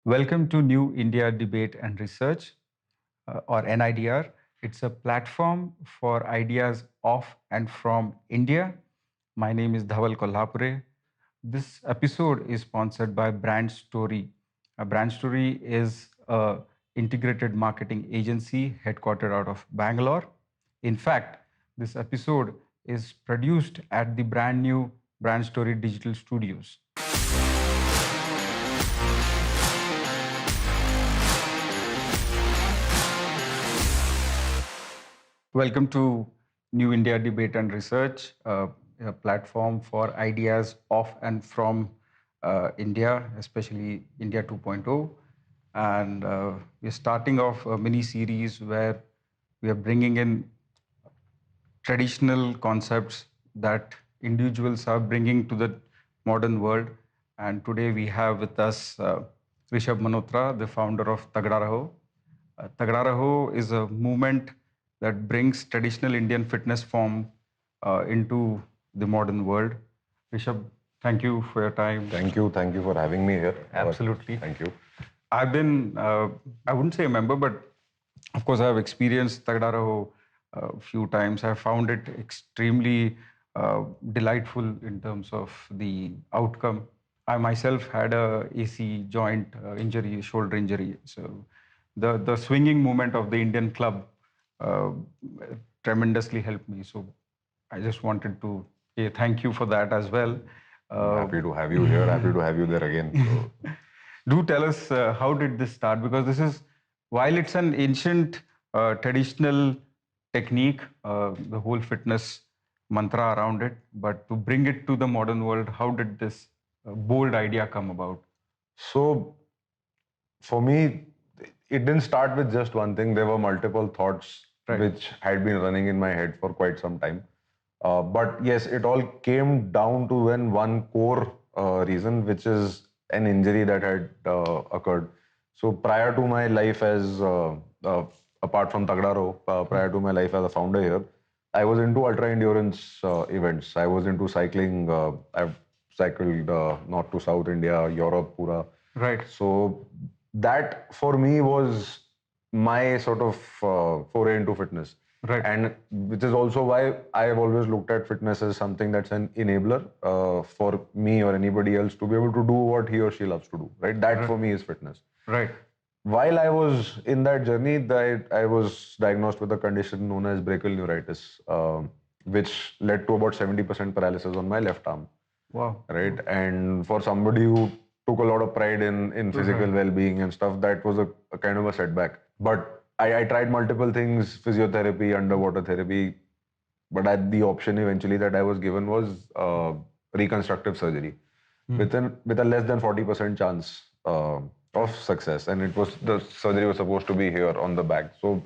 Welcome to New India Debate and Research, or NIDR. It's a platform for ideas of and from India. My name is Dhaval Kolhapure. This episode is sponsored by BrandStory. BrandStory is a integrated marketing agency headquartered out of Bangalore. In fact, this episode is produced at the brand new BrandStory Digital Studios. Welcome to New India Debate and Research, a platform for ideas of and from India, especially India 2.0. And we're starting off a mini series where we are bringing in traditional concepts that individuals are bringing to the modern world. And today we have with us Rishabh Manotra, the founder of Tagda Raho. Tagda Raho is a movement that brings traditional Indian fitness form into the modern world. Rishabh, thank you for your time. Thank you for having me here. Absolutely. Thank you. I've been, I wouldn't say a member, but of course I've experienced Tagda Raho a few times. I found it extremely delightful in terms of the outcome. I myself had a AC joint injury, shoulder injury. So the swinging movement of the Indian club uh, tremendously helped me. So I just wanted to say thank you for that as well. Happy to have you here. Happy to have you there again. So. Do tell us how did this start? Because this is, while it's an ancient traditional technique, the whole fitness mantra around it, but to bring it to the modern world, how did this bold idea come about? So, for me, it didn't start with just one thing. There were multiple thoughts which had been running in my head for quite some time. But yes, it all came down to one core reason, which is an injury that had occurred. So prior to my life as, apart from Tagda Raho, prior to my life as a founder here, I was into ultra endurance events. I was into cycling. I've cycled north to south India, Europe, pura. Right. So that for me was my sort of foray into fitness. Right. And which is also why I have always looked at fitness as something that's an enabler for me or anybody else to be able to do what he or she loves to do. Right. That for me is fitness. Right. While I was in that journey, I was diagnosed with a condition known as brachial neuritis, which led to about 70% paralysis on my left arm. Wow. Right. And for somebody who took a lot of pride in physical well-being and stuff, that was a kind of a setback. But I tried multiple things, physiotherapy, underwater therapy, but the option eventually that I was given was reconstructive surgery with a less than 40% chance of success. And the surgery was supposed to be here on the back. So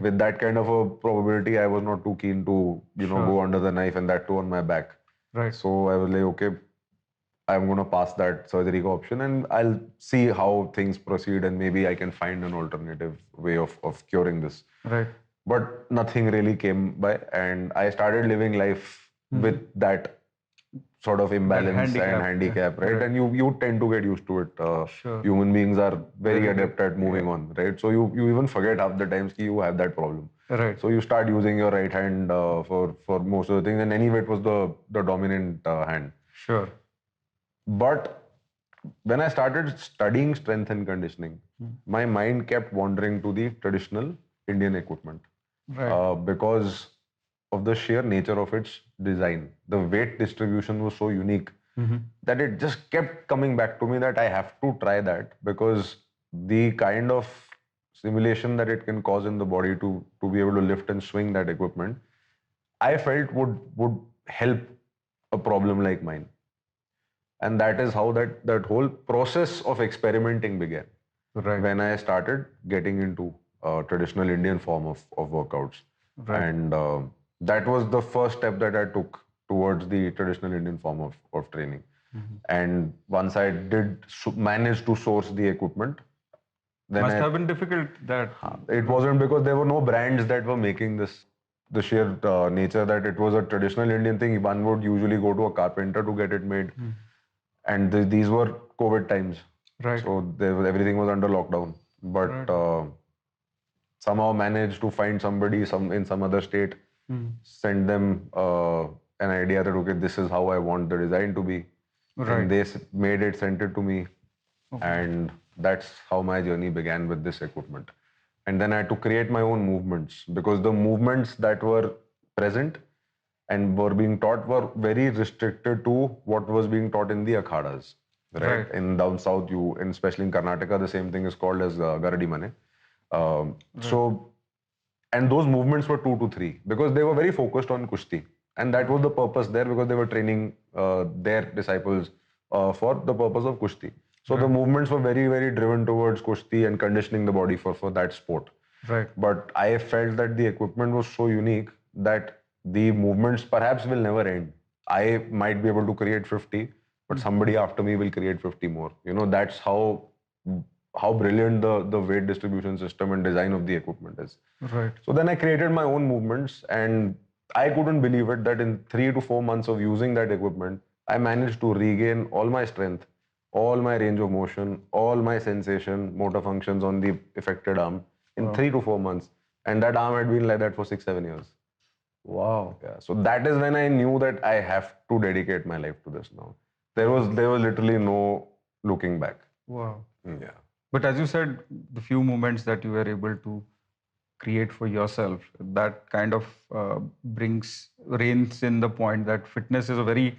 with that kind of a probability, I was not too keen to, go under the knife, and that too on my back. Right. So I was like, okay, I'm going to pass that surgery option and I'll see how things proceed, and maybe I can find an alternative way of curing this. Right. But nothing really came by, and I started living life with that sort of imbalance and handicap, right? And you tend to get used to it. Human beings are very adept at moving on, right? So you even forget half the times you have that problem. Right. So you start using your right hand for most of the things, and anyway, it was the dominant hand. Sure. But when I started studying strength and conditioning, my mind kept wandering to the traditional Indian equipment. Right. Because of the sheer nature of its design. The weight distribution was so unique that it just kept coming back to me that I have to try that, because the kind of stimulation that it can cause in the body to be able to lift and swing that equipment, I felt would help a problem like mine. And that is how that whole process of experimenting began. Right. When I started getting into traditional Indian form of workouts. Right. And that was the first step that I took towards the traditional Indian form of training. And once I did manage to source the equipment, then Must have been difficult that... It wasn't, because there were no brands that were making this. The sheer nature that it was a traditional Indian thing, one would usually go to a carpenter to get it made. And these were COVID times. Right. So everything was under lockdown. But Right. somehow managed to find somebody in some other state, send them an idea that okay, this is how I want the design to be, and Right. they made it, sent it to me, Okay. and that's how my journey began with this equipment. And then I had to create my own movements because the movements that were present and were being taught were very restricted to what was being taught in the akhadas. Right? Right. In down south, and especially in Karnataka, the same thing is called as Garadi Mane. So, and those movements were 2 to 3 because they were very focused on Kushti. And that was the purpose there because they were training their disciples for the purpose of Kushti. So the movements were very, very driven towards Kushti and conditioning the body for that sport. Right. But I felt that the equipment was so unique that the movements perhaps will never end. I might be able to create 50, but somebody after me will create 50 more. That's how brilliant the weight distribution system and design of the equipment is. Right. So then I created my own movements, and I couldn't believe it that in 3 to 4 months of using that equipment, I managed to regain all my strength, all my range of motion, all my sensation, motor functions on the affected arm in 3 to 4 months. And that arm had been like that for 6, 7 years. Wow. Yeah. So that is when I knew that I have to dedicate my life to this now. There was literally no looking back. Wow. Yeah. But as you said, the few moments that you were able to create for yourself, that kind of reins in the point that fitness is a very,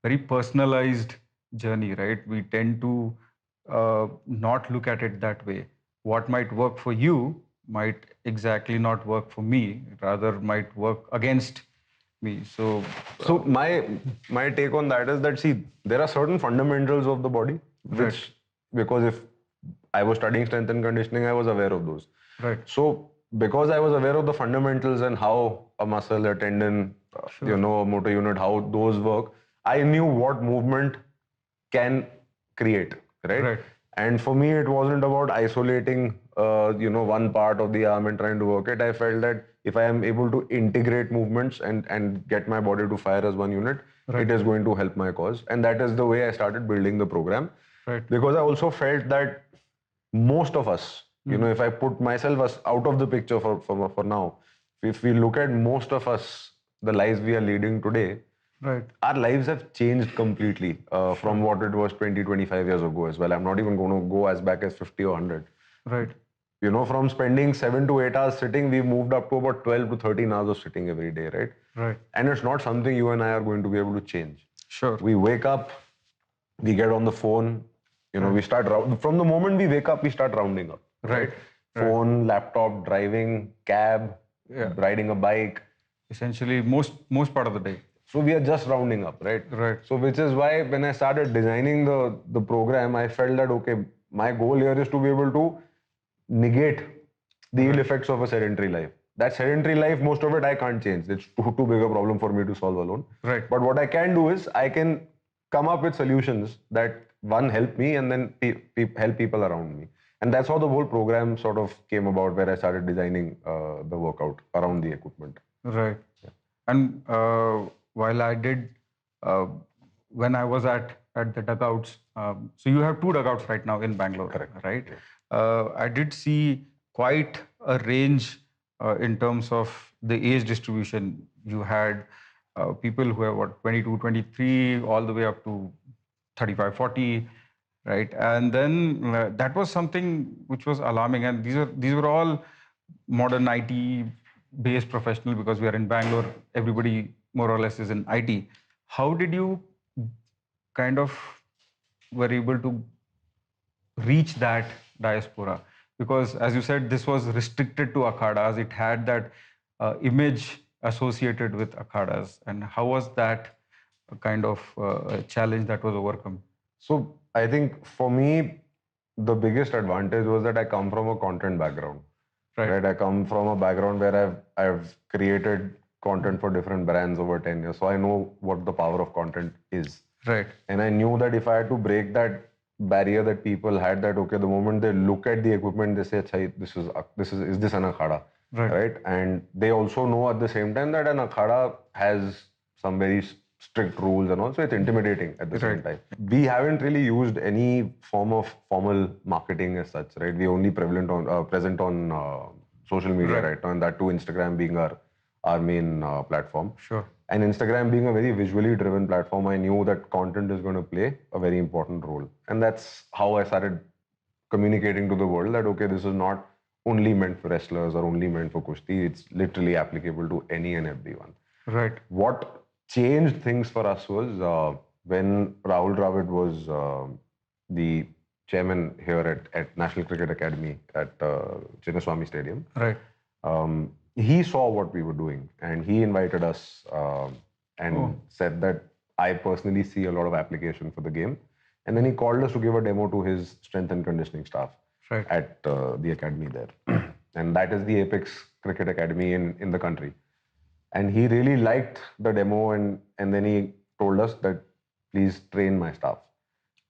very personalized journey, right? We tend to not look at it that way. What might work for you might exactly not work for me, rather might work against me. So, So my take on that is that, see, there are certain fundamentals of the body which, because if I was studying strength and conditioning, I was aware of those. right. So because I was aware of the fundamentals and how a muscle, a tendon, a motor unit, how those work, I knew what movement can create, right? Right. And for me, it wasn't about isolating, one part of the arm and trying to work it. I felt that if I am able to integrate movements and get my body to fire as one unit, it is going to help my cause. And that is the way I started building the program. Right. Because I also felt that most of us, if I put myself as out of the picture for now, if we look at most of us, the lives we are leading today, Right. our lives have changed completely from what it was 20, 25 years ago as well. I'm not even going to go as back as 50 or 100. Right. From spending 7 to 8 hours sitting, we've moved up to about 12 to 13 hours of sitting every day, right? Right. And it's not something you and I are going to be able to change. Sure. We wake up, we get on the phone, we start, from the moment we wake up, we start rounding up. Right. Phone, laptop, driving, cab, riding a bike. Essentially, most part of the day. So we are just rounding up, right? Right. So which is why when I started designing the program, I felt that, okay, my goal here is to be able to negate the ill effects of a sedentary life. That sedentary life, most of it I can't change. It's too big a problem for me to solve alone. Right. But what I can do is I can come up with solutions that, one, help me, and then help people around me. And that's how the whole program sort of came about, where I started designing the workout around the equipment. Right. And while I did, when I was at the dugouts, so you have 2 dugouts right now in Bangalore. Correct. Right? I did see quite a range in terms of the age distribution. You had people who are 22, 23, all the way up to 35, 40, right? And then that was something which was alarming. And these were all modern IT based professional, because we are in Bangalore. Everybody more or less is in IT. How did you kind of were able to reach that diaspora? Because as you said, this was restricted to akhadas. It had that image associated with akhadas. And how was that kind of challenge that was overcome? So I think for me, the biggest advantage was that I come from a content background. Right. I come from a background where I've created content for different brands over 10 years. So I know what the power of content is. Right. And I knew that if I had to break that barrier that people had, that okay, the moment they look at the equipment, they say, "Achha, is this an akhada?" Right. And they also know at the same time that an akhada has some very strict rules and also it's intimidating at the same time. We haven't really used any form of formal marketing as such, right? We're only present on social media right now, and that too Instagram being our main platform. Sure. And Instagram being a very visually driven platform, I knew that content is going to play a very important role. And that's how I started communicating to the world that, okay, this is not only meant for wrestlers or only meant for kushti. It's literally applicable to any and everyone. Right. What changed things for us was when Rahul Dravid was the chairman here at National Cricket Academy at Chinnaswamy Stadium. Right. He saw what we were doing and he invited us and said that I personally see a lot of application for the game. And then he called us to give a demo to his strength and conditioning staff at the academy there. And that is the Apex Cricket Academy in the country. And he really liked the demo and then he told us that please train my staff.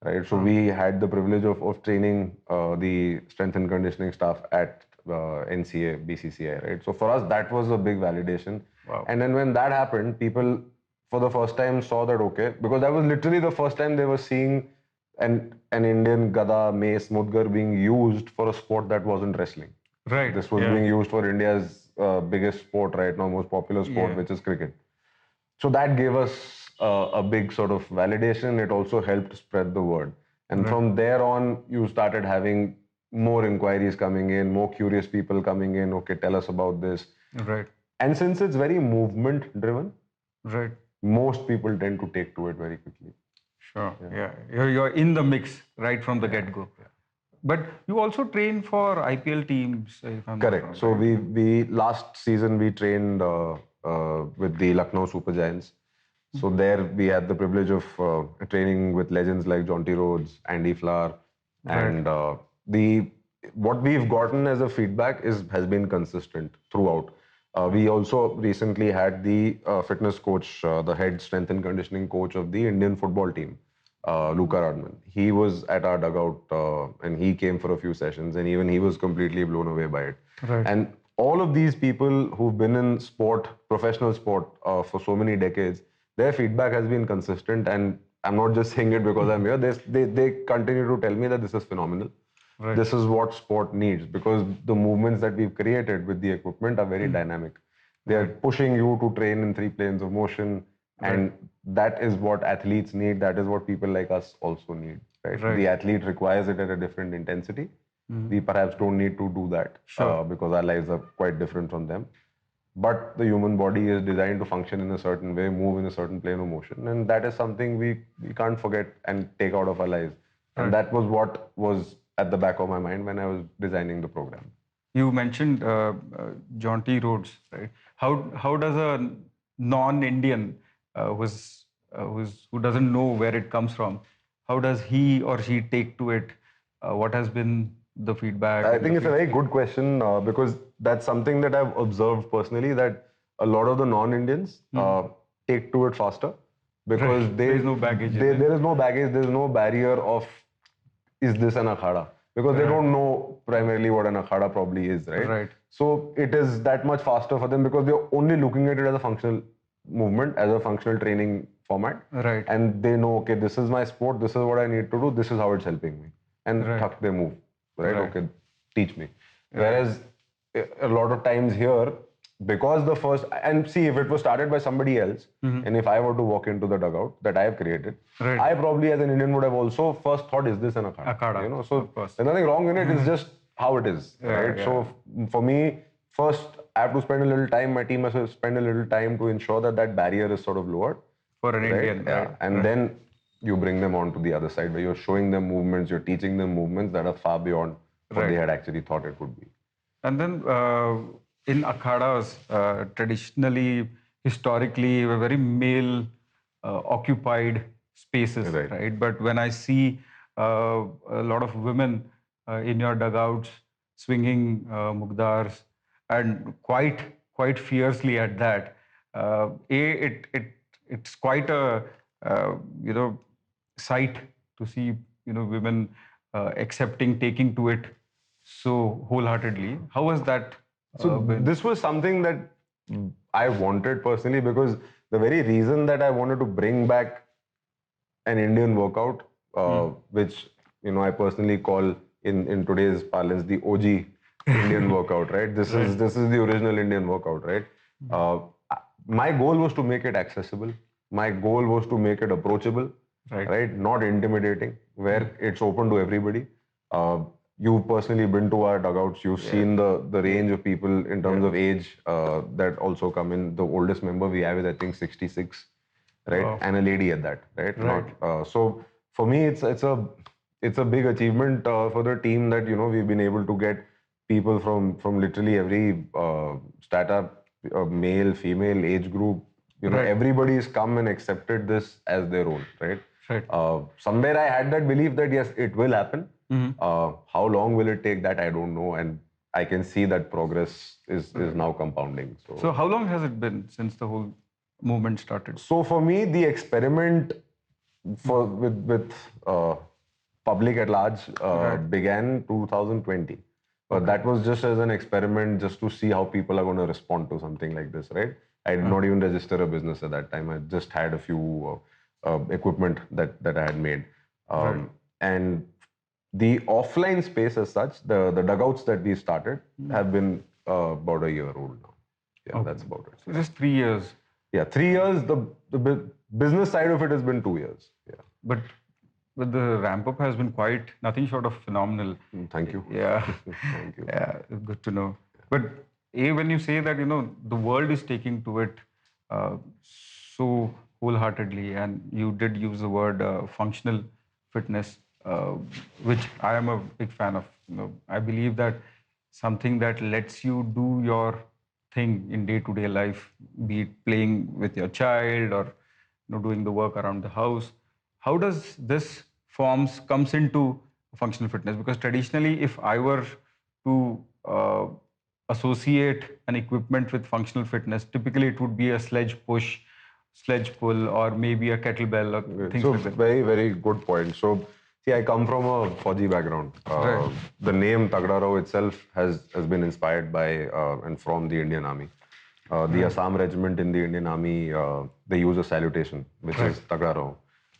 Right. So we had the privilege of training the strength and conditioning staff at NCA, BCCI, right? So for us, that was a big validation. Wow. And then when that happened, people for the first time saw that, okay, because that was literally the first time they were seeing an Indian Gada, Mace, Mudgar being used for a sport that wasn't wrestling. Right. This was being used for India's biggest sport right now, most popular sport, which is cricket. So that gave us a big sort of validation. It also helped spread the word. And from there on, you started having more inquiries coming in, more curious people coming in. Okay, tell us about this. Right. And since it's very movement driven, right, most people tend to take to it very quickly. Sure. Yeah. You're in the mix right from the get-go. Yeah. But you also train for IPL teams, if I'm Correct. Not wrong, so right? we last season we trained with the Lucknow Super Giants. So there we had the privilege of training with legends like Jonty Rhodes, Andy Flower, and what we've gotten as a feedback has been consistent throughout. We also recently had the fitness coach, the head strength and conditioning coach of the Indian football team, Luca Radman. He was at our dugout and he came for a few sessions and even he was completely blown away by it. Right. And all of these people who've been in sport, professional sport for so many decades, their feedback has been consistent, and I'm not just saying it because I'm here. They continue to tell me that this is phenomenal. Right. This is what sport needs because the movements that we've created with the equipment are very dynamic. They are pushing you to train in 3 planes of motion, and that is what athletes need. That is what people like us also need. Right? The athlete requires it at a different intensity. We perhaps don't need to do that because our lives are quite different from them. But the human body is designed to function in a certain way, move in a certain plane of motion. And that is something we can't forget and take out of our lives. And that was what was at the back of my mind when I was designing the program. You mentioned Jonty Rhodes, right? How does a non-Indian who doesn't know where it comes from, how does he or she take to it? What has been the feedback? I think it's a very good question because that's something that I've observed personally, that a lot of the non-Indians take to it faster because there is no baggage. There is no baggage. There is no barrier of, is this an akhada? Because they don't know primarily what an akhada probably is, right? Right. So it is that much faster for them because they're only looking at it as a functional movement, as a functional training format. Right. And they know, okay, this is my sport, this is what I need to do, this is how it's helping me. And thak, they move. Right? Okay, teach me. Whereas a lot of times here, because the first, and see, if it was started by somebody else, and if I were to walk into the dugout that I have created, I probably as an Indian would have also first thought, is this an akhada? You know, so there's nothing wrong in it, it's just how it is, right? So for me, first I have to spend a little time, my team has to spend a little time to ensure that that barrier is sort of lowered. For an Indian, right? And then you bring them on to the other side where you're showing them movements, you're teaching them movements that are far beyond what they had actually thought it would be. And then in akhadas, traditionally, historically, were very male occupied spaces, right? But when I see a lot of women in your dugouts swinging mugdars and quite fiercely at that, it's quite a sight to see women accepting, taking to it so wholeheartedly. How was that? So this was something that I wanted personally, because the very reason that I wanted to bring back an Indian workout, which I personally call in today's parlance the OG Indian workout, right? This is the original Indian workout, right? Uh, my goal was to make it accessible. My goal was to make it approachable, right? Not intimidating, where it's open to everybody. You've personally been to our dugouts. You've seen the range of people in terms of age that also come in. The oldest member we have is, I think, 66, right? Wow. And a lady at that, right? So for me, it's a big achievement for the team that we've been able to get people from literally every startup, male, female, age group. Everybody's come and accepted this as their own, right? Somewhere I had that belief that yes, it will happen. How long will it take? That I don't know, and I can see that progress is now compounding. So how long has it been since the whole movement started? So for me, the experiment with public at large began 2020. That was just as an experiment, just to see how people are going to respond to something like this, right? I did not even register a business at that time. I just had a few equipment that I had made. And the offline space as such, the dugouts that we started have been about a year old now. Yeah, that's about it. So just 3 years. Yeah, 3 years. The business side of it has been 2 years. Yeah. But the ramp up has been quite nothing short of phenomenal. Thank you. Yeah. Thank you. Yeah, good to know. But when you say that the world is taking to it so wholeheartedly, and you did use the word functional fitness, which I am a big fan of. I believe that something that lets you do your thing in day-to-day life, be it playing with your child or doing the work around the house. How does this comes into functional fitness? Because traditionally, if I were to associate an equipment with functional fitness, typically it would be a sledge push, sledge pull, or maybe a kettlebell or things like that. Very, very good point. So, see, I come from a Fauji background. The name Tagda Rao itself has been inspired by and from the Indian Army. The Assam regiment in the Indian Army, they use a salutation, which is Tagda Rao.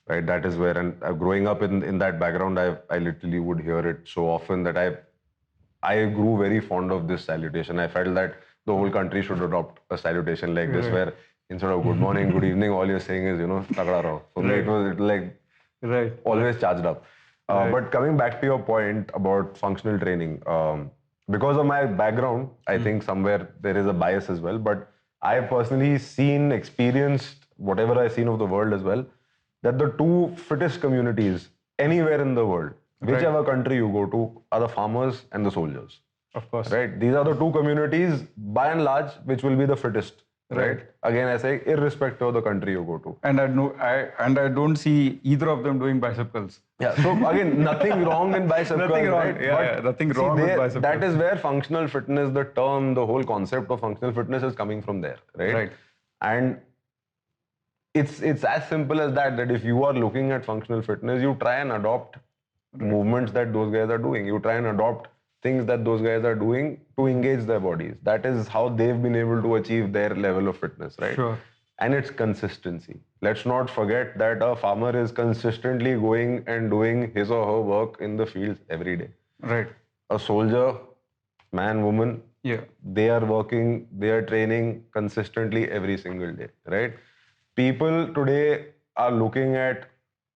Right, that is where, and growing up in that background, I literally would hear it so often that I grew very fond of this salutation. I felt that the whole country should adopt a salutation like this, where instead of good morning, good evening, all you're saying is, Tagda Rao. For me, it was like always charged up. But coming back to your point about functional training, because of my background, I think somewhere there is a bias as well. But I have personally experienced whatever I've seen of the world as well, that the two fittest communities anywhere in the world, whichever country you go to, are the farmers and the soldiers. Of course. Right? These are the two communities, by and large, which will be the fittest. Right? Again, I say, irrespective of the country you go to. And I don't see either of them doing bicep curls. Yeah. So again, nothing wrong in bicep curls. Nothing wrong. Right? Yeah, nothing wrong with bicep that curls. is where functional fitness, the term, the whole concept of functional fitness is coming from there. Right? And it's as simple as that if you are looking at functional fitness, you try and adopt movements that those guys are doing. You try and adopt things that those guys are doing to engage their bodies. That is how they've been able to achieve their level of fitness, right? Sure. And it's consistency. Let's not forget that a farmer is consistently going and doing his or her work in the fields every day. Right. A soldier, man, woman, they are working, they are training consistently every single day, right? People today are looking at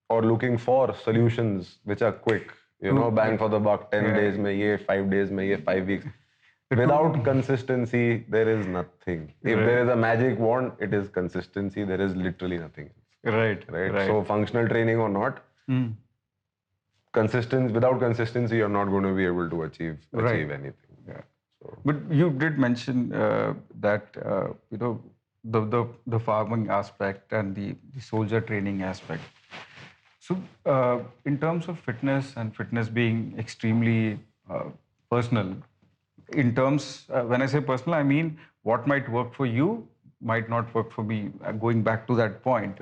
or looking for solutions which are quick, bang for the buck, 10 days mein ye, 5 days mein ye, 5 weeks. Without consistency, there is nothing. If there is a magic wand, it is consistency. There is literally nothing else. Right. So functional training or not, without consistency, you're not going to be able to achieve anything. Yeah. So. But you did mention that the farming aspect and the soldier training aspect. So in terms of fitness and fitness being extremely personal, in terms, when I say personal, I mean what might work for you might not work for me. Going back to that point,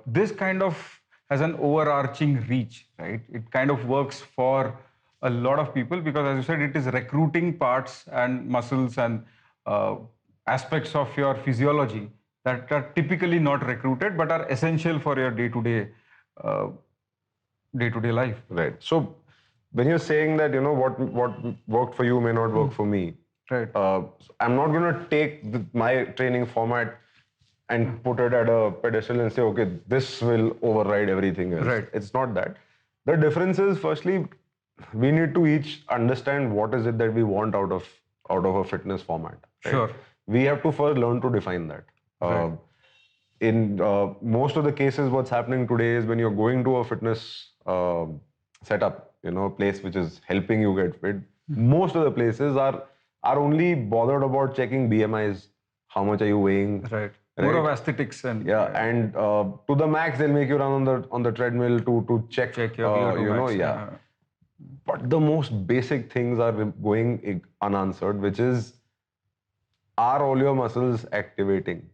this kind of has an overarching reach, right? It kind of works for a lot of people because, as you said, it is recruiting parts and muscles and aspects of your physiology that are typically not recruited but are essential for your uh, day-to-day life. Right. So when you're saying that, what worked for you may not work for me, Right. I'm not going to take my training format and put it at a pedestal and say, okay, this will override everything else. Right. It's not that. The difference is, firstly, we need to each understand what is it that we want out of a fitness format. Right? Sure. We have to first learn to define that. Right. In most of the cases, what's happening today is when you're going to a fitness setup, place which is helping you get fit, most of the places are only bothered about checking BMIs, how much are you weighing. Right. More of aesthetics and And to the max, they'll make you run on the treadmill to check your VO2 max. But the most basic things are going unanswered, which is, are all your muscles activating?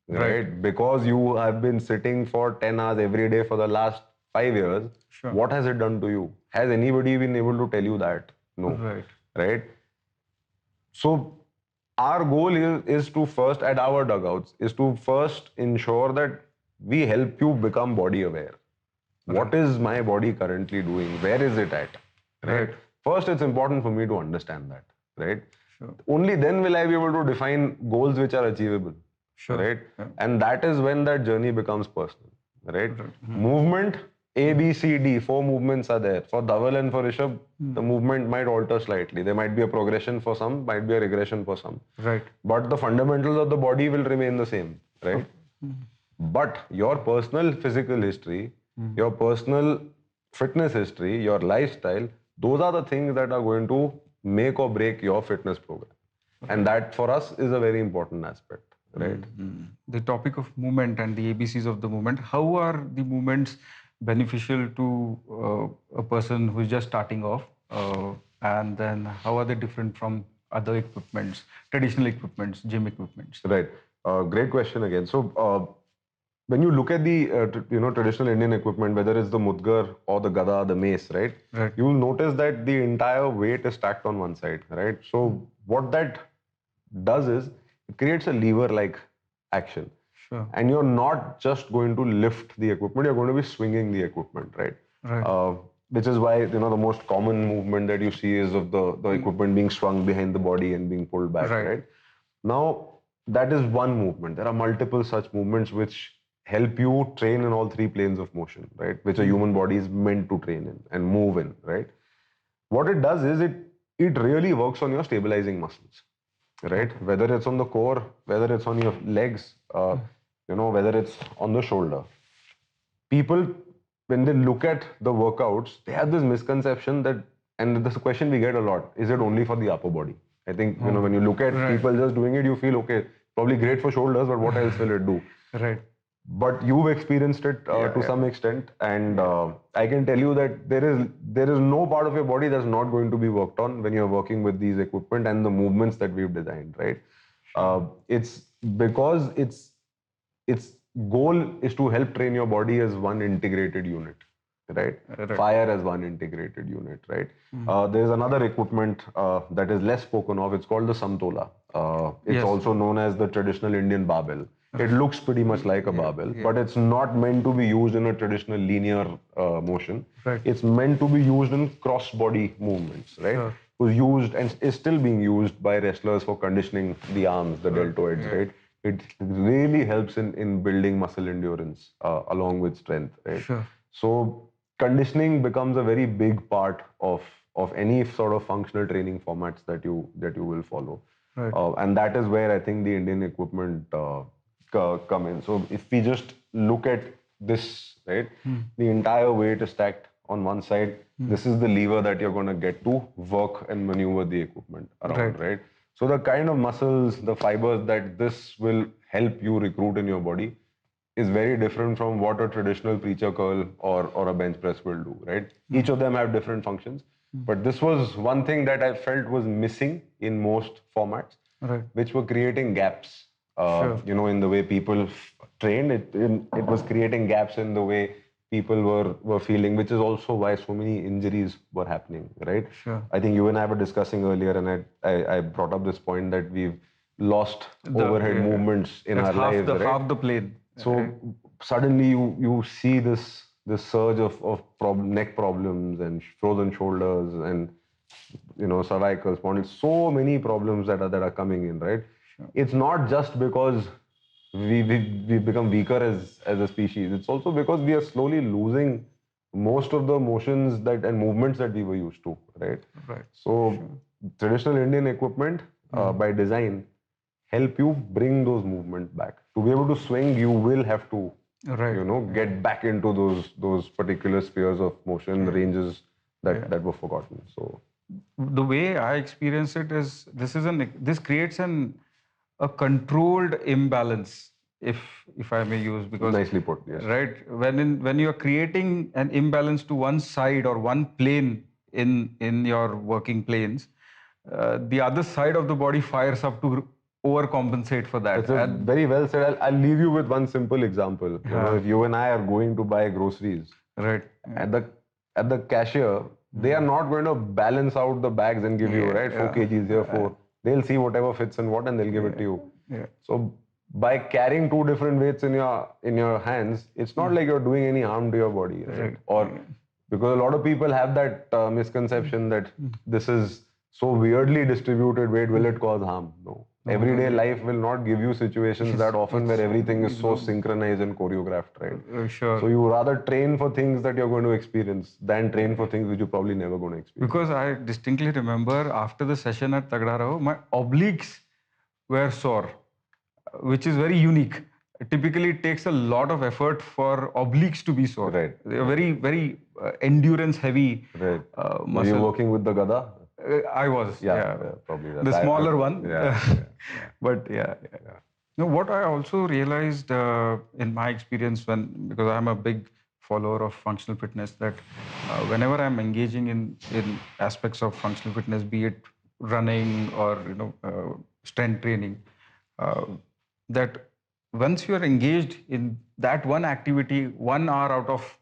Right? Because you have been sitting for 10 hours every day for the last 5 years. Sure. What has it done to you? Has anybody been able to tell you that? No. Right. Right? So our goal is to first, at our dugouts, is to first ensure that we help you become body aware. What is my body currently doing? Where is it at? Right? First, it's important for me to understand that. Right? Sure. Only then will I be able to define goals which are achievable. Sure. Right? Yeah. And that is when that journey becomes personal. Right? Movement, A, B, C, D, 4 movements are there. For Dhaval and for Rishabh, the movement might alter slightly. There might be a progression for some, might be a regression for some. Right. But the fundamentals of the body will remain the same. Right? But your personal physical history, your personal fitness history, your lifestyle, those are the things that are going to make or break your fitness program. And that for us is a very important aspect. Right? The topic of movement and the ABCs of the movement, how are the movements beneficial to a person who is just starting off? And then how are they different from other equipments, traditional equipments, gym equipments? Right. Great question again. So when you look at the traditional Indian equipment, whether it's the mudgar or the gada, the mace, right? You will notice that the entire weight is stacked on one side, right? So what that does is it creates a lever-like action. Sure. And you're not just going to lift the equipment, you're going to be swinging the equipment, right? Which is why the most common movement that you see is of the equipment being swung behind the body and being pulled back, right? Now, that is one movement. There are multiple such movements which help you train in all 3 planes of motion, right? Which a human body is meant to train in and move in, right? What it does is it really works on your stabilizing muscles, right? Whether it's on the core, whether it's on your legs, whether it's on the shoulder. People, when they look at the workouts, they have this misconception that, and this question we get a lot, is it only for the upper body? I think, when you look at people just doing it, you feel, okay, probably great for shoulders, but what else will it do? Right. But you've experienced it to some extent, and I can tell you that there is no part of your body that's not going to be worked on when you're working with these equipment and the movements that we've designed, right? It's because its goal is to help train your body as one integrated unit, right? Fire as one integrated unit, right? There's another equipment that is less spoken of. It's called the samtola. It's also known as the traditional Indian barbell. It looks pretty much like a barbell, but it's not meant to be used in a traditional linear motion. It's meant to be used in cross-body movements, right? It was used and is still being used by wrestlers for conditioning the arms, the deltoids, right? It really helps in building muscle endurance along with strength, right? So conditioning becomes a very big part of any sort of functional training formats that you will follow. And that is where I think the Indian equipment come in. So if we just look at this, right, the entire weight is stacked on one side. This is the lever that you're going to get to work and maneuver the equipment around, right? So the kind of muscles, the fibers that this will help you recruit in your body is very different from what a traditional preacher curl or a bench press will do, right? Each of them have different functions. But this was one thing that I felt was missing in most formats, which were creating gaps. In the way people trained, it was creating gaps in the way people were feeling, which is also why so many injuries were happening, right? I think you and I were discussing earlier, and I brought up this point that lost overhead movements in that's our lives, right? half the plane. So suddenly you see this surge of neck problems and frozen shoulders and cervical spondylitis, so many problems that are coming in, right? Sure. It's not just because we become weaker as a species. It's also because we are slowly losing most of the motions that and movements that we were used to, right? Right. So traditional Indian equipment by design help you bring those movements back. To be able to swing, you will have to get back into those particular spheres of motion, ranges that were forgotten. So the way I experience it is this creates a controlled imbalance, if I may use, because nicely put, yes. right, when you are creating an imbalance to one side or one plane in your working planes, the other side of the body fires up to overcompensate for that. That's very well said. I'll leave you with one simple example. If you and I are going to buy groceries, right, at the cashier, they are not going to balance out the bags and give you 4 kgs here, 4. They'll see whatever fits and what, and they'll give it to you. Yeah. So by carrying two different weights in your hands, it's not like you're doing any harm to your body, right? Or because a lot of people have that misconception that this is so weirdly distributed weight, will it cause harm? No. Everyday life will not give you situations that often where everything is so synchronized and choreographed, right? Sure. So you rather train for things that you're going to experience than train for things which you're probably never going to experience. Because I distinctly remember after the session at Tagda Raho, my obliques were sore, which is very unique. Typically, it takes a lot of effort for obliques to be sore. Right. They are very, very endurance heavy. Right. Muscle. Were you working with the Gada? I was. Yeah. Probably that. The smaller one. Yeah. But yeah. No, what I also realized in my experience because I'm a big follower of functional fitness, that whenever I'm engaging in aspects of functional fitness, be it running or strength training, that once you are engaged in that one activity 1 hour out of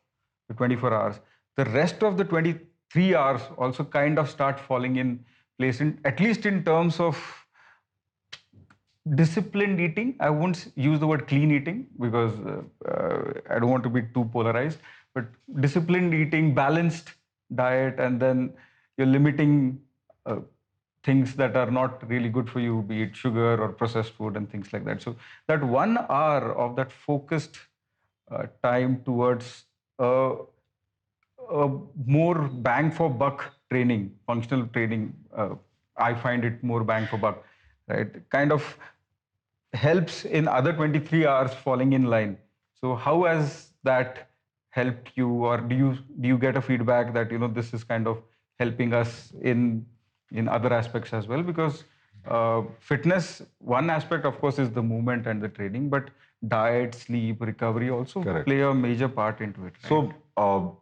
the 24 hours, the rest of the 23 hours also kind of start falling in place, at least in terms of disciplined eating. I won't use the word clean eating because I don't want to be too polarized, but disciplined eating, balanced diet, and then you're limiting things that are not really good for you, be it sugar or processed food and things like that. So that 1 hour of that focused time towards more bang for buck training, functional training, I find it more bang for buck, right? Kind of helps in other 23 hours falling in line. So how has that helped you, or do you get a feedback that this is kind of helping us in other aspects as well? Because fitness, one aspect of course is the movement and the training, but diet, sleep, recovery also play a major part into it, right? So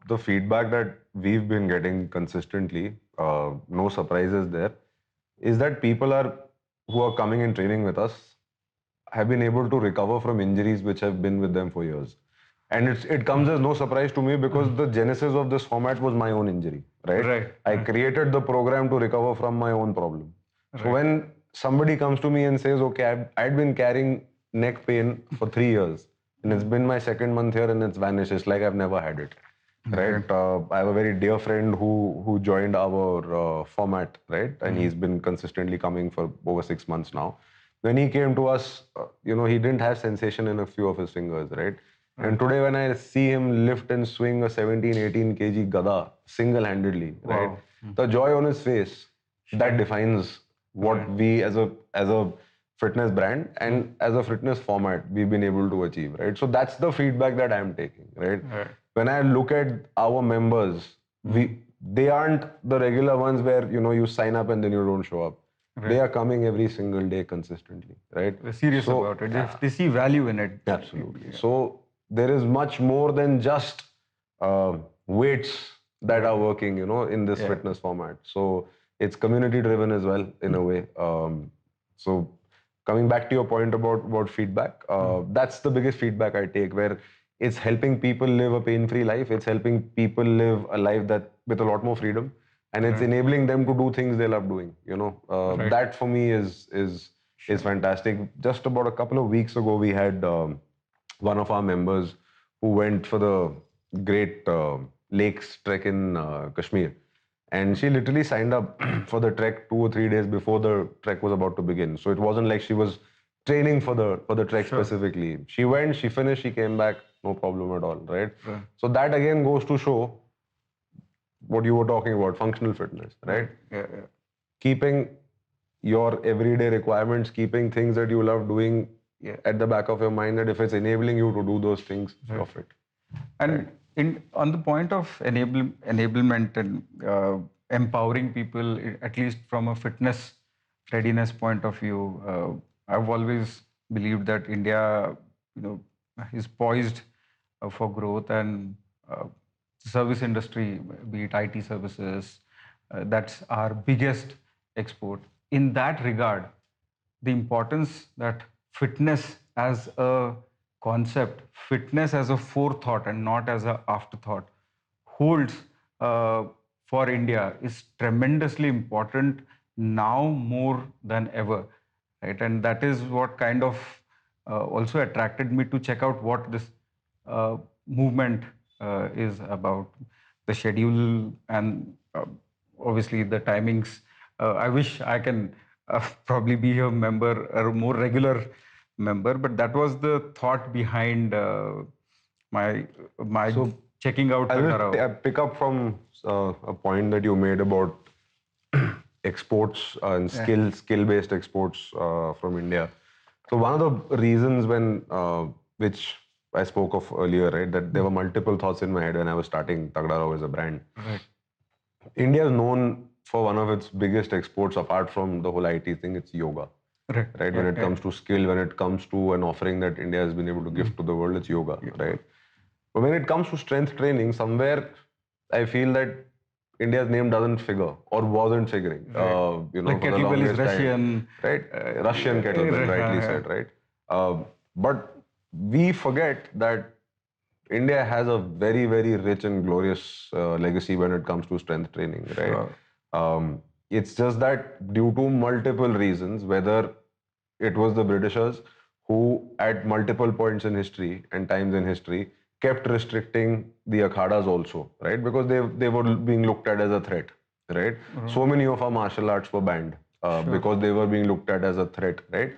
the feedback that we've been getting consistently, no surprises there, is that people who are coming and training with us have been able to recover from injuries which have been with them for years. And it comes as no surprise to me because the genesis of this format was my own injury, right? I created the program to recover from my own problem. So when somebody comes to me and says, okay, I'd been carrying neck pain for 3 years and it's been my second month here and it's vanished, it's like I've never had it, right? I have a very dear friend who joined our format, right? And he's been consistently coming for over 6 months now. When he came to us, he didn't have sensation in a few of his fingers, right? And today when I see him lift and swing a 17, 18 kg Gada single-handedly, right? The joy on his face, that defines what we as a fitness brand and as a fitness format we've been able to achieve, right? So that's the feedback that I'm taking, right? When I look at our members, they aren't the regular ones where you sign up and then you don't show up. They are coming every single day consistently, right? They're serious about it. They see value in it. Absolutely. So there is much more than just weights that are working, in this fitness format. So it's community driven as well in a way. So coming back to your point about feedback, that's the biggest feedback I take, where it's helping people live a pain-free life. It's helping people live a life that with a lot more freedom. And it's enabling them to do things they love doing, That for me is is fantastic. Just about a couple of weeks ago, we had one of our members who went for the Great Lakes trek in Kashmir. And she literally signed up for the trek 2 or 3 days before the trek was about to begin. So it wasn't like she was training for the trek Sure. specifically. She went, she finished, she came back, no problem at all, right? Right. So that again goes to show what you were talking about, functional fitness, right? Yeah, yeah. Keeping your everyday requirements, keeping things that you love doing at the back of your mind, that if it's enabling you to do those things, go for it. And on the point of enablement and empowering people, at least from a fitness readiness point of view, I've always believed that India, is poised for growth, and the service industry, be it IT services, that's our biggest export. In that regard, the importance that fitness as a concept, fitness as a forethought and not as an afterthought, holds for India is tremendously important now more than ever, right? And that is what kind of also attracted me to check out what this movement is about, the schedule, and obviously the timings. I wish I can probably be a member, a more regular member, but that was the thought behind my So checking out I will Tagdarao. pick up from a point that you made about exports and skill-based exports from India. So one of the reasons which I spoke of earlier, right, that there were multiple thoughts in my head when I was starting Tagdarao as a brand. Right. India is known for one of its biggest exports, apart from the whole IT thing, it's yoga. Right. Right? When it comes to skill, when it comes to an offering that India has been able to give to the world, it's yoga, right? But when it comes to strength training, somewhere I feel that India's name doesn't figure or wasn't figuring. Like for the kettlebell is longest time, Russian. right? Russian kettlebell, rightly said, right? But we forget that India has a very, very rich and glorious legacy when it comes to strength training, right? It's just that due to multiple reasons, whether it was the Britishers who, at multiple points in history and times in history, kept restricting the akhadas also, right? Because they were being looked at as a threat, right? So many of our martial arts were banned because they were being looked at as a threat, right?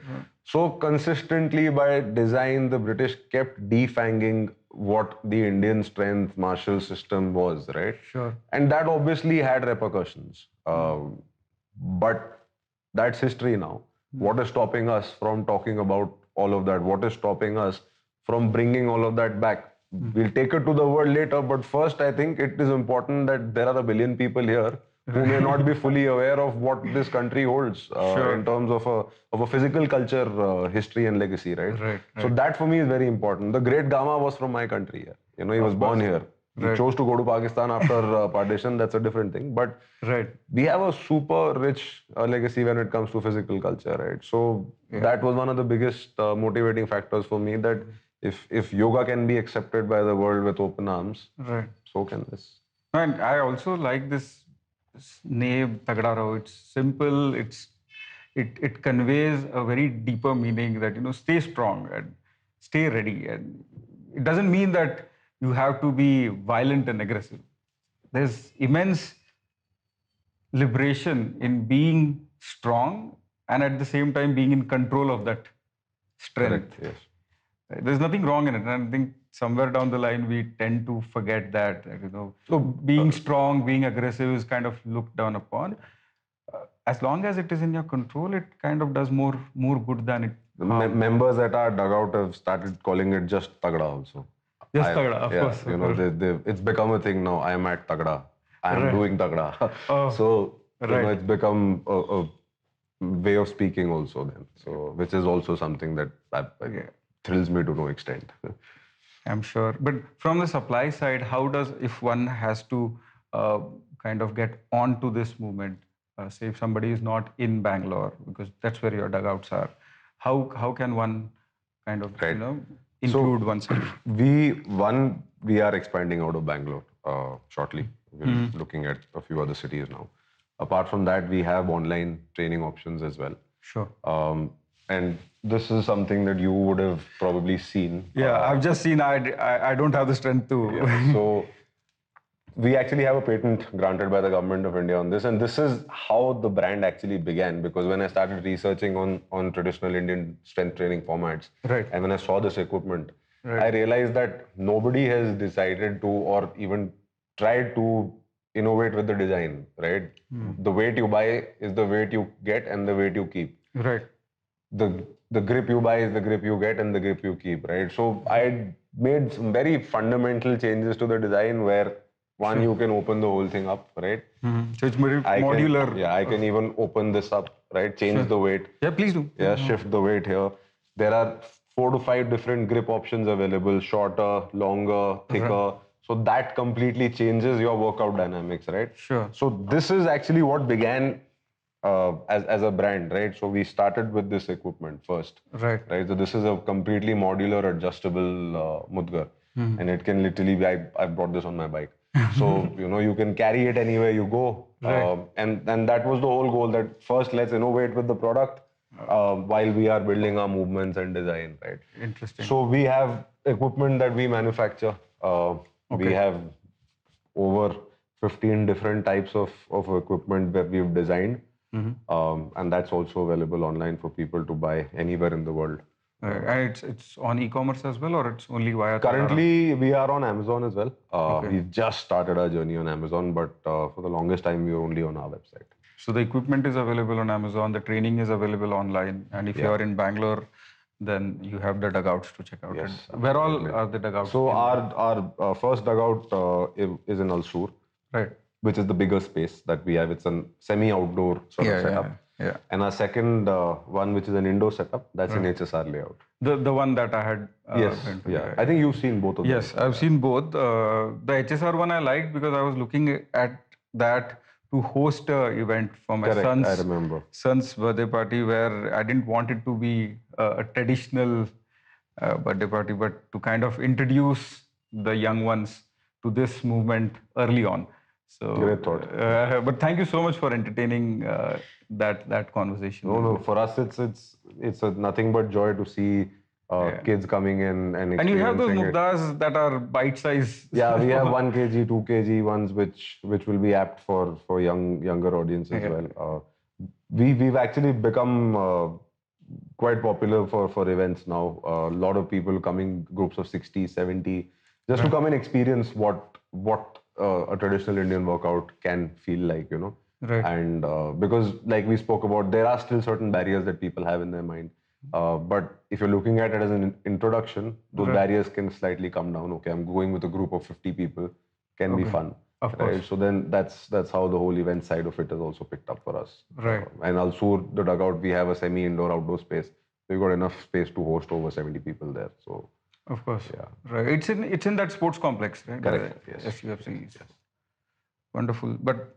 So consistently by design, the British kept defanging what the Indian strength martial system was, right? Sure. And that obviously had repercussions. But that's history now. What is stopping us from talking about all of that? What is stopping us from bringing all of that back? We'll take it to the world later, but first I think it is important that there are a billion people here who may not be fully aware of what this country holds in terms of a physical culture, history and legacy, right? So that for me is very important. The great Gama was from my country. He was born here. He chose to go to Pakistan after partition. That's a different thing. But we have a super rich legacy when it comes to physical culture, right? So that was one of the biggest motivating factors for me, that if yoga can be accepted by the world with open arms, so can this. And I also like this name Tagdarao. It's simple. It conveys a very deeper meaning that stay strong and stay ready. And it doesn't mean that you have to be violent and aggressive. There's immense liberation in being strong and at the same time being in control of that strength. Correct, yes. There's nothing wrong in it. And I think somewhere down the line we tend to forget that, So being strong, being aggressive is kind of looked down upon. As long as it is in your control, it kind of does more good than it. Members at our dugout have started calling it just Tagda also. Just Tagda, of course. It's become a thing now. I am at Tagda. I am doing Tagda. So it's become a way of speaking also then. So which is also something that thrills me to no extent. I'm sure. But from the supply side, how does, if one has to kind of get onto this movement, say if somebody is not in Bangalore, because that's where your dugouts are, how can one kind of include oneself? We are expanding out of Bangalore shortly. We're looking at a few other cities now. Apart from that, we have online training options as well. Sure. And this is something that you would have probably seen. Yeah, I've just seen. I don't have the strength to. Yeah. So we actually have a patent granted by the government of India on this, and this is how the brand actually began. Because when I started researching on traditional Indian strength training formats, Right. and when I saw this equipment, Right. I realized that nobody has decided to or even tried to innovate with the design. Right, the weight you buy is the weight you get and the weight you keep. Right. The grip you buy is the grip you get and the grip you keep, right? So I made some very fundamental changes to the design where one, you can open the whole thing up, right? So it's very I modular. Can, yeah, I can even open this up, right? Change the weight. Yeah, please do. Yeah, shift the weight here. There are 4 to 5 different grip options available: shorter, longer, thicker. So that completely changes your workout dynamics, right? Sure. So this is actually what began as a brand, right? So we started with this equipment first, Right. right? So this is a completely modular, adjustable mudgar, and it can literally be. I brought this on my bike, so you can carry it anywhere you go. Right. And that was the whole goal. That first, let's innovate with the product while we are building our movements and design, right? Interesting. So we have equipment that we manufacture. We have over 15 different types of equipment that we've designed. And that's also available online for people to buy anywhere in the world. And it's on e-commerce as well, or it's only via Currently, we are on Amazon as well. We've just started our journey on Amazon, but for the longest time, we were only on our website. So the equipment is available on Amazon, the training is available online, and if you are in Bangalore, then you have the dugouts to check out. Yes, Where all are the dugouts? So our first dugout is in Alsur, Right. which is the bigger space that we have. It's a semi-outdoor sort of setup. Yeah. And our second one, which is an indoor setup, that's in HSR layout. The one that I had. Yes, been to, yeah. I think you've seen both of them. Yes, I've seen both. The HSR one I liked because I was looking at that to host a event for my Correct, I remember. son's birthday party, where I didn't want it to be a traditional birthday party, but to kind of introduce the young ones to this movement early on. So Great thought. But thank you so much for entertaining that conversation. No, for us it's nothing but joy to see kids coming in and And you have those experiencing it. mukdas that are bite size. Yeah, we have 1 kg, 2 kg ones which will be apt for younger audience as well. We've actually become quite popular for events now. A lot of people coming, groups of 60, 70, just to come and experience what a traditional Indian workout can feel like, Right. And because, like we spoke about, there are still certain barriers that people have in their mind. But if you're looking at it as an introduction, those barriers can slightly come down. Okay, I'm going with a group of 50 people, can be fun. Of course. Right? So then that's how the whole event side of it is also picked up for us. Right. And also the dugout, we have a semi-indoor outdoor space. We've got enough space to host over 70 people there. So Of course. Yeah. Right. It's in that sports complex, right? Correct. Yes. SUFC. Yes. Wonderful. But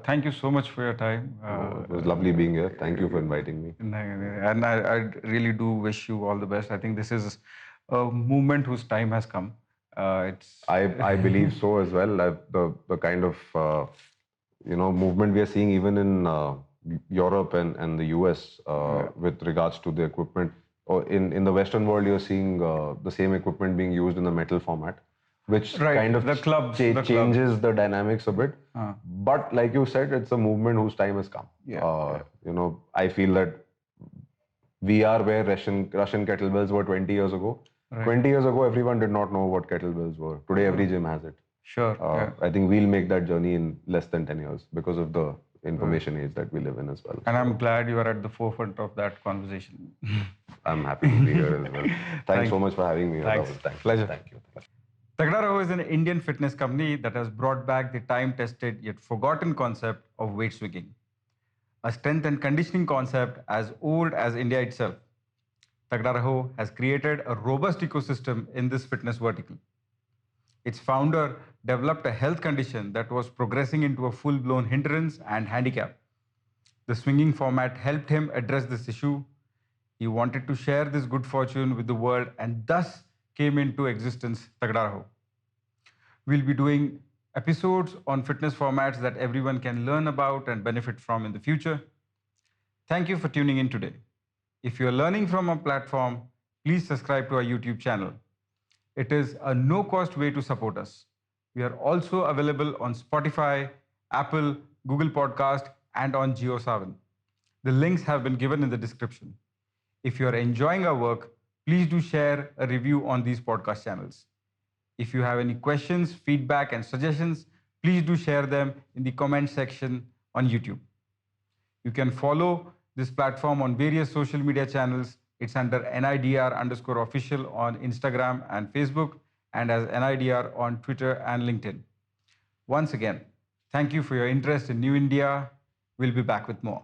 thank you so much for your time. It was lovely being here. Thank you for inviting me. And I really do wish you all the best. I think this is a movement whose time has come. I believe so as well. The kind of movement we are seeing even in Europe and the US with regards to the equipment. Or in the Western world, you're seeing the same equipment being used in the metal format, which kind of changes the dynamics a bit. But like you said, it's a movement whose time has come. I feel that we are where Russian kettlebells were 20 years ago. 20 years ago, everyone did not know what kettlebells were. Today, every gym has it. Sure. I think we'll make that journey in less than 10 years because of the information age that we live in as well. And I'm glad you are at the forefront of that conversation. I'm happy to be here as well. Thanks so much for having me. Thanks. Pleasure. Thank you. Tagda Raho is an Indian fitness company that has brought back the time-tested yet forgotten concept of weight swinging, a strength and conditioning concept as old as India itself. Tagda Raho has created a robust ecosystem in this fitness vertical. Its founder developed a health condition that was progressing into a full-blown hindrance and handicap. The swinging format helped him address this issue. He wanted to share this good fortune with the world and thus came into existence Tagda Raho. We'll be doing episodes on fitness formats that everyone can learn about and benefit from in the future. Thank you for tuning in today. If you're learning from a platform, please subscribe to our YouTube channel. It is a no-cost way to support us. We are also available on Spotify, Apple, Google Podcast, and on JioSaavn. The links have been given in the description. If you are enjoying our work, please do share a review on these podcast channels. If you have any questions, feedback, and suggestions, please do share them in the comment section on YouTube. You can follow this platform on various social media channels. It's under NIDR_official on Instagram and Facebook, and as NIDR on Twitter and LinkedIn. Once again, thank you for your interest in New India. We'll be back with more.